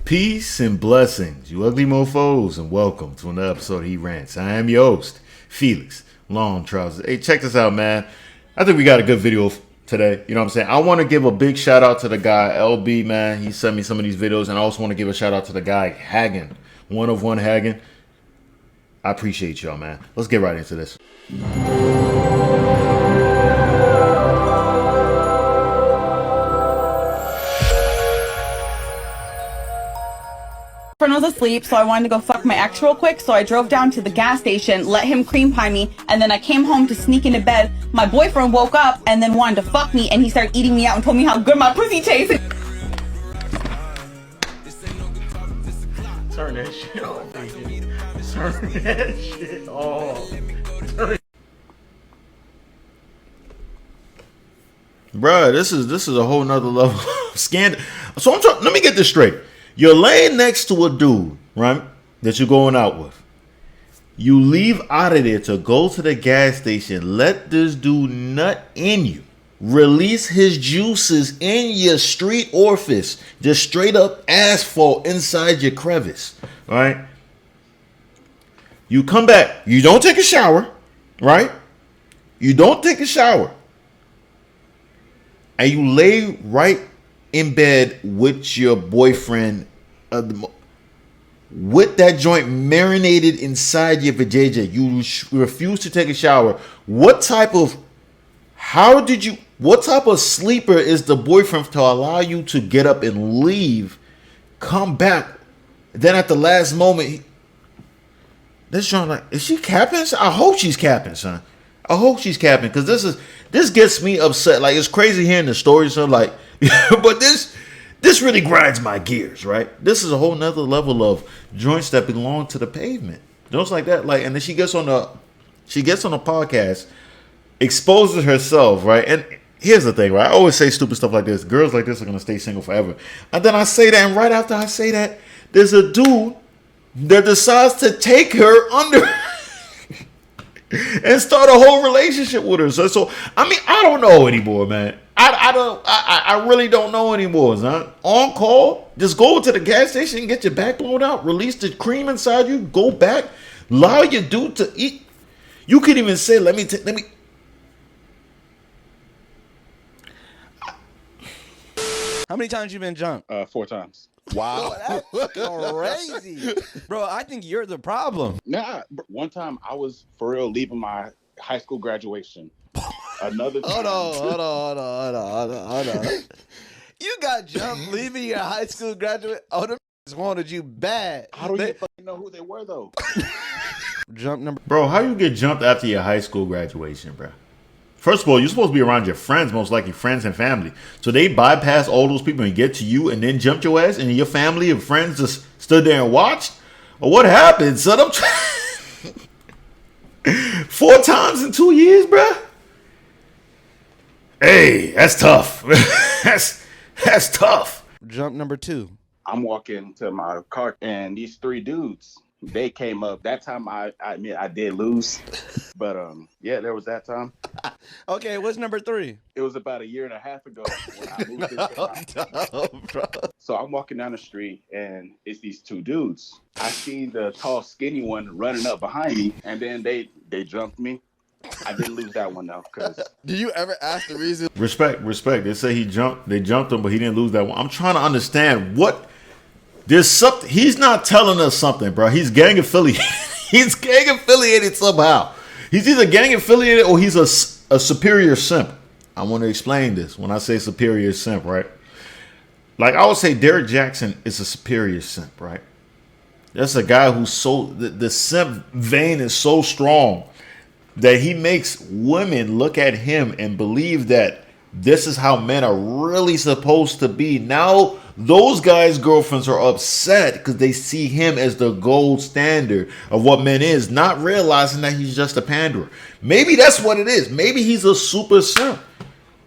Peace and blessings, you ugly mofos, and welcome to another episode of He Rants. I am your host, Felix Long Trousers. Hey, check this out, man. I think we got a good video today. You know what I'm saying? I want to give a big shout out to the guy, LB, man. He sent me some of these videos, and I also want to give a shout out to the guy, Hagen. One of one Hagen. I appreciate y'all, man. Let's get right into this. Friend was asleep, so I wanted to go fuck my ex real quick, so I drove down to the gas station, let him cream pie me, and then I came home to sneak into bed. My boyfriend woke up and then wanted to fuck me, and he started eating me out and told me how good my pussy tasted. Turn that shit off, baby. Turn that shit off. Bruh, this is a whole nother level of scandal. So let me get this straight. You're laying next to a dude, right, that you're going out with. You leave out of there to go to the gas station, let this dude nut in you, release his juices in your street orifice, just straight up asphalt inside your crevice, right? You come back, you don't take a shower, right? You don't take a shower. And you lay right in bed with your boyfriend, with that joint marinated inside your vajayjay. You refuse to take a shower. What type of sleeper is the boyfriend to allow you to get up and leave, come back, then at the last moment, this joint, like, is she capping? I hope she's capping, son. I hope she's capping, because this gets me upset. Like, it's crazy hearing the stories, son. Like, but this really grinds my gears, right? This is a whole nother level of joints that belong to the pavement. Joints like that, like, and then she gets on the podcast, exposes herself, right? And here's the thing, right? I always say stupid stuff like this. Girls like this are gonna stay single forever. And then I say that, and right after I say that, there's a dude that decides to take her under and start a whole relationship with her. So I mean, I don't know anymore, man. I really don't know anymore, son. On call, just go to the gas station and get your back blown out, release the cream inside you, go back, allow your dude to eat. You could even say, let me. How many times you been jumped? 4 times. Wow, that's crazy, bro. I think you're the problem. Nah, one time I was for real leaving my high school graduation. Another time. Hold on. You got jumped leaving your high school graduate. Oh, them wanted you bad. How do you fucking know who they were though? Jump number. Bro, how you get jumped after your high school graduation, bro? First of all, you're supposed to be around your friends, most likely friends and family. So they bypass all those people and get to you and then jumped your ass, and your family and friends just stood there and watched? Or what happened, son? 4 times in 2 years, bro? Hey, that's tough. that's tough. Jump number 2. I'm walking to my car and these 3 dudes, they came up. That time I admit I did lose. But yeah, there was that time. Okay, what's number 3? It was about a year and a half ago when I moved this Bro. So I'm walking down the street and it's these 2 dudes. I see the tall, skinny one running up behind me, and then they jumped me. I didn't lose that one though, because Do you ever ask the reason? Respect. They say they jumped him, but he didn't lose that one. I'm trying to understand what there's something. He's not telling us something, bro. He's gang affiliated. He's gang affiliated somehow. He's either gang affiliated or he's a superior simp. I want to explain this when I say superior simp, right? Like I would say Derek Jackson is a superior simp, right? That's a guy who's so, the simp vein is so strong that he makes women look at him and believe that this is how men are really supposed to be. Now, those guys' girlfriends are upset because they see him as the gold standard of what men is, not realizing that he's just a panderer. Maybe that's what it is. Maybe he's a super simp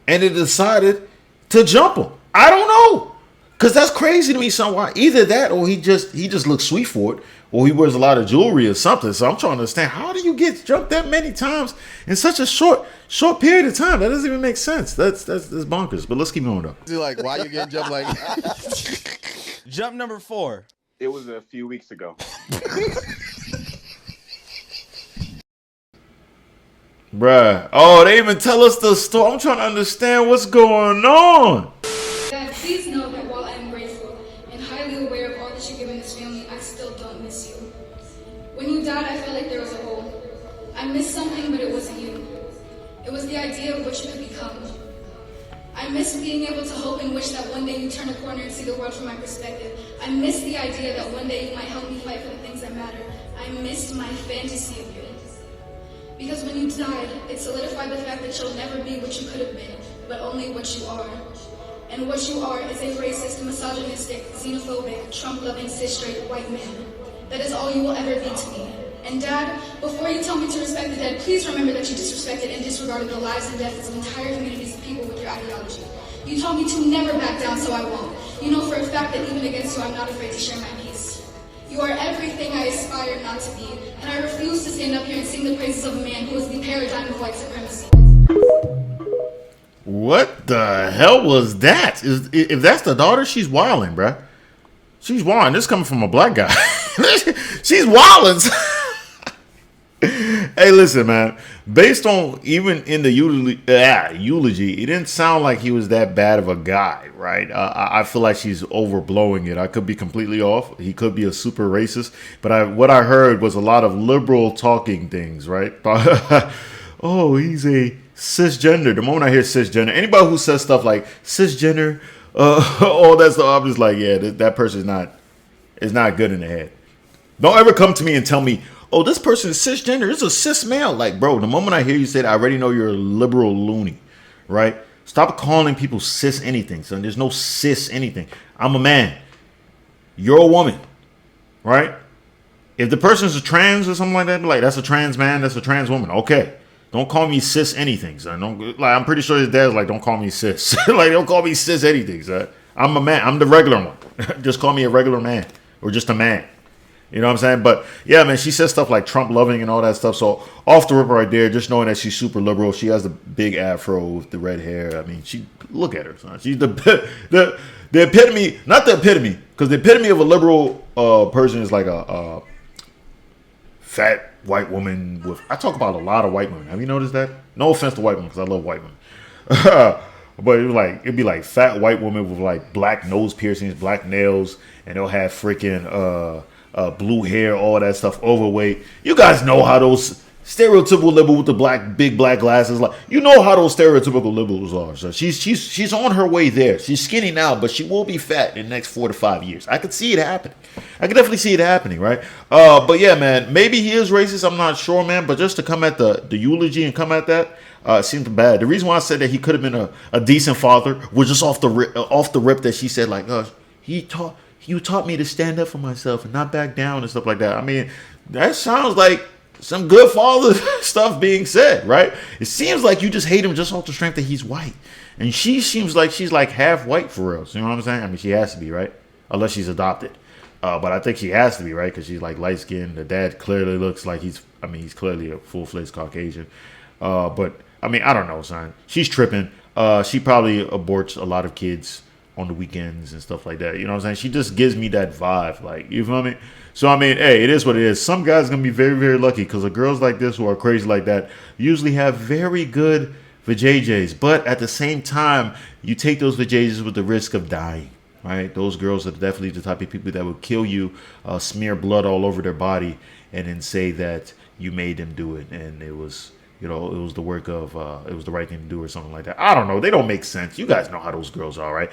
and they decided to jump him. I don't know. Because that's crazy to me somewhat. Either that or he just looks sweet for it, or he wears a lot of jewelry or something. So I'm trying to understand, how do you get jumped that many times in such a short period of time? That doesn't even make sense. That's bonkers. But let's keep going though. Like, why you getting jumped like Jump number 4. It was a few weeks ago. Bruh. Oh, they even tell us the story. I'm trying to understand what's going on. Dad, please know that while I am grateful and highly aware of all that you've given this family, I still don't miss you. When you died, I felt like there was a hole. I missed something, but it wasn't you. It was the idea of what you could become. I miss being able to hope and wish that one day you turn a corner and see the world from my perspective. I miss the idea that one day you might help me fight for the things that matter. I missed my fantasy of you. Because when you died, it solidified the fact that you'll never be what you could have been, but only what you are. And what you are is a racist, misogynistic, xenophobic, Trump-loving, cis-straight white man. That is all you will ever be to me. And Dad, before you tell me to respect the dead, please remember that you disrespected and disregarded the lives and deaths of entire communities of people with your ideology. You told me to never back down, so I won't. You know for a fact that even against you, I'm not afraid to share my peace. You are everything I aspire not to be, and I refuse to stand up here and sing the praises of a man who is the paradigm of white supremacy. What the hell was that? If that's the daughter, she's wilding, bruh. She's wilding. This coming from a black guy. She's wilding. Hey, listen, man. Based on even in the eulogy, it didn't sound like he was that bad of a guy, right? I feel like she's overblowing it. I could be completely off. He could be a super racist, but what I heard was a lot of liberal talking things, right? Oh, he's a cisgender. The moment I hear cisgender, anybody who says stuff like cisgender, all that stuff, I'm just like, yeah, that person is not good in the head. Don't ever come to me and tell me, oh, this person is cisgender. This is a cis male. Like, bro, the moment I hear you say that, I already know you're a liberal loony, right? Stop calling people cis anything, son. There's no cis anything. I'm a man. You're a woman, right? If the person's a trans or something like that, like, that's a trans man, that's a trans woman. Okay. Don't call me cis anything, son. I'm pretty sure his dad's like, don't call me cis. Like, don't call me cis anything, son. I'm a man. I'm the regular one. Just call me a regular man or just a man. You know what I'm saying? But yeah, man, she says stuff like Trump loving and all that stuff. So off the rip right there, just knowing that she's super liberal. She has the big afro with the red hair. I mean, look at her, son. She's the epitome, not the epitome, because the epitome of a liberal person is like a fat white woman with. I talk about a lot of white women. Have you noticed that? No offense to white women, because I love white women. But it'd be like fat white woman with like black nose piercings, black nails, and they'll have freaking blue hair, all that stuff, overweight. You guys know how those stereotypical liberals with the big black glasses, like, you know how those stereotypical liberals are. So she's on her way there. She's skinny now, but she will be fat in the next 4 to 5 years. I could see it happening. I could definitely see it happening, right? But yeah, man, maybe he is racist. I'm not sure, man. But just to come at the eulogy and come at that, seemed bad. The reason why I said that he could have been a decent father was just off the rip that she said, like, you taught me to stand up for myself and not back down and stuff like that. I mean, that sounds like some good father stuff being said, right? It seems like you just hate him just off the strength that he's white. And she seems like she's like half white for real. So you know what I'm saying? I mean, she has to be, right? Unless she's adopted. But I think she has to be, right? Because she's like light skinned. The dad clearly looks like he's clearly a full-fledged Caucasian. But I mean, I don't know, son. She's tripping. She probably aborts a lot of kids on the weekends and stuff like that. You know what I'm saying? She just gives me that vibe. Like, you feel me? So, I mean, hey, it is what it is. Some guys are going to be very, very lucky because the girls like this who are crazy like that usually have very good vajayjays. But at the same time, you take those vajayjays with the risk of dying, right? Those girls are definitely the type of people that will kill you, smear blood all over their body, and then say that you made them do it. And it was, you know, it was the work of, it was the right thing to do or something like that. I don't know. They don't make sense. You guys know how those girls are, right?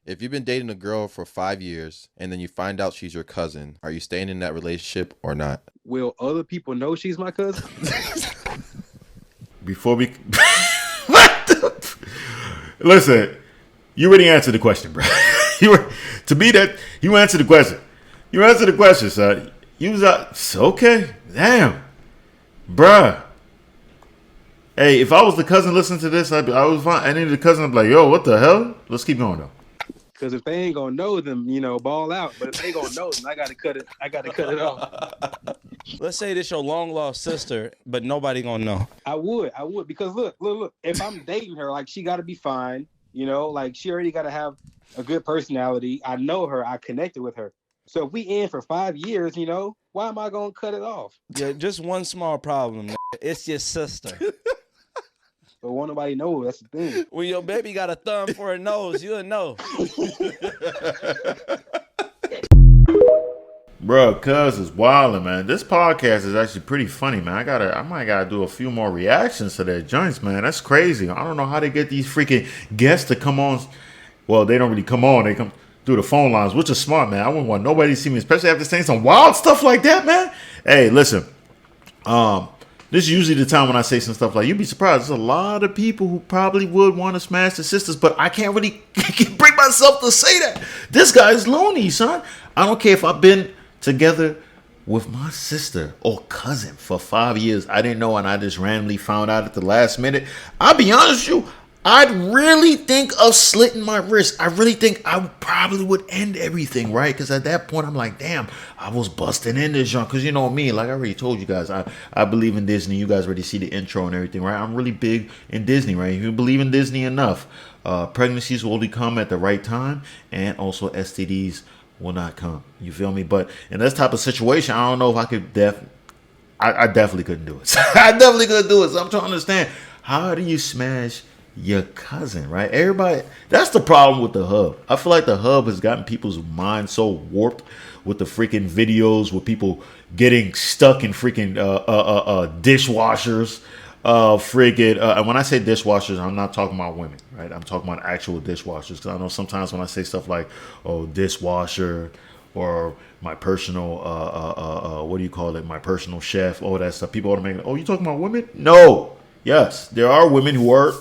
If you've been dating a girl for 5 years and then you find out she's your cousin, are you staying in that relationship or not? Will other people know she's my cousin? Before we... What? Listen, you already answered the question, bro. You answered the question. You answered the question, son. You was okay. Damn. Bruh. Hey, if I was the cousin listening to this, I was fine. I needed the cousin. I'd be like, yo, what the hell? Let's keep going, though. Because if they ain't gonna know them, you know, ball out. But if they gonna know them, I gotta cut it off. Let's say this your long lost sister, but nobody gonna know. I would. Because look. If I'm dating her, like, she gotta be fine. You know, like she already got to have a good personality. I know her. I connected with her. So if we in for 5 years, you know, why am I gonna cut it off? Yeah, just one small problem. It's your sister. But won't nobody know. That's the thing. When your baby got a thumb for a nose, you'll know. Bro, cuz is wildin', man. This podcast is actually pretty funny, man. I might gotta do a few more reactions to their joints, man. That's crazy. I don't know how they get these freaking guests to come on. Well, they don't really come on. They come through the phone lines, which is smart, man. I wouldn't want nobody to see me, especially after saying some wild stuff like that, man. Hey, listen. This is usually the time when I say some stuff like, you'd be surprised. There's a lot of people who probably would want to smash the sisters, but I can't really bring myself to say that. This guy's loony, son. I don't care if I've been together with my sister or cousin for 5 years. I didn't know, and I just randomly found out at the last minute. I'll be honest with you, I'd really think of slitting my wrist. I really think I probably would end everything, right? Because at that point, I'm like, damn, I was busting in this junk. Because you know me, like I already told you guys, I believe in Disney. You guys already see the intro and everything, right? I'm really big in Disney, right? If you believe in Disney enough, pregnancies will only come at the right time, and also STDs will not come. You feel me? But in this type of situation, I don't know if I could I definitely couldn't do it. I definitely couldn't do it. So I'm trying to understand, how do you smash your cousin, right? Everybody, that's the problem with the hub. I feel like the hub has gotten people's minds so warped with the freaking videos with people getting stuck in freaking dishwashers. And when I say dishwashers, I'm not talking about women, right? I'm talking about actual dishwashers. Because I know sometimes when I say stuff like, oh, dishwasher, or my personal what do you call it, my personal chef, all that stuff, people automatically, oh, you talking about women? No. Yes, there are women who are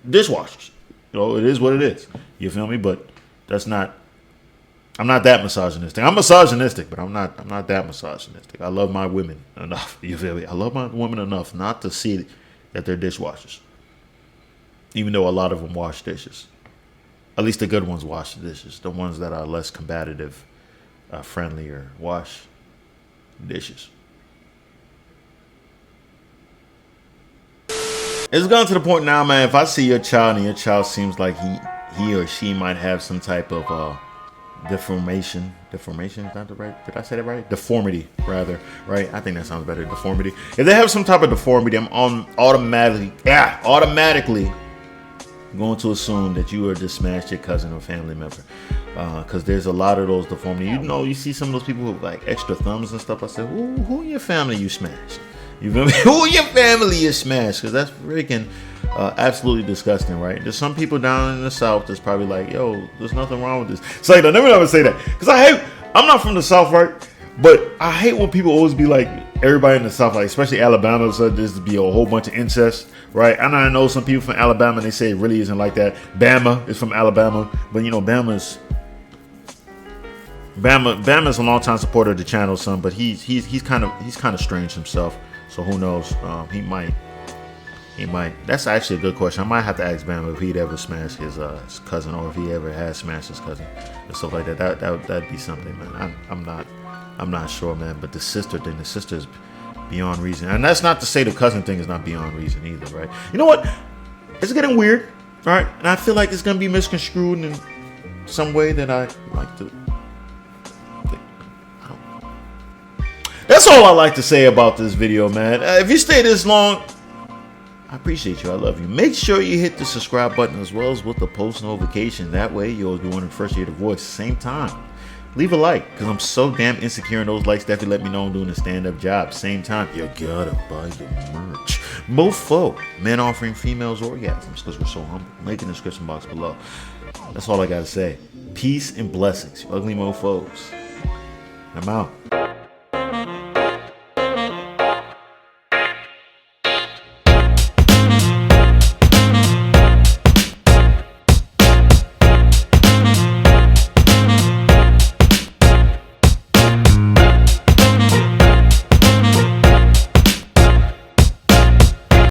dishwashers. You know, it is what it is. You feel me? But that's not, I'm not that misogynistic. I'm misogynistic, but I'm not that misogynistic. I love my women enough. You feel me? I love my women enough not to see that they're dishwashers. Even though a lot of them wash dishes. At least the good ones wash the dishes. The ones that are less combative, friendlier, wash dishes. It's gone to the point now, man. If I see your child and your child seems like he or she might have some type of deformation is that the right? Did I say that right? Deformity, rather, right? I think that sounds better. Deformity. If they have some type of deformity, I'm automatically going to assume that you are just smashed your cousin or family member, because there's a lot of those deformities. You know, you see some of those people with like extra thumbs and stuff. I said, who in your family you smashed? You feel me? Who in your family you smashed? Because that's freaking absolutely disgusting, right? There's some people down in the South that's probably like, yo, there's nothing wrong with this. It's like, I never ever say that, because I'm not from the South, right? But I hate when people always be like, everybody in the South, like especially Alabama, so there's to be a whole bunch of incest, right? And I know some people from Alabama, they say it really isn't like that. Bama is from Alabama, but you know, Bama's a long-time supporter of the channel, son. But he's kind of strange himself. So who knows? He might. That's actually a good question. I might have to ask Bama if he'd ever smashed his cousin, or if he ever has smashed his cousin and stuff like that. That'd be something, man. I'm not sure, man. But the sister thing, the sister's beyond reason, and that's not to say the cousin thing is not beyond reason either, right? You know what? It's getting weird, right? And I feel like it's gonna be misconstrued in some way that I like to. That's all I like to say about this video, man. If you stay this long, I appreciate you. I love you. Make sure you hit the subscribe button as well as with the post notification. That way, you'll always be one of the first to hear the voice. Same time, leave a like, because I'm so damn insecure, and those likes definitely let me know I'm doing a stand-up job. Same time, you gotta buy the merch. Mofo, men offering females orgasms because we're so humble. Link in the description box below. That's all I gotta say. Peace and blessings, you ugly mofos. I'm out.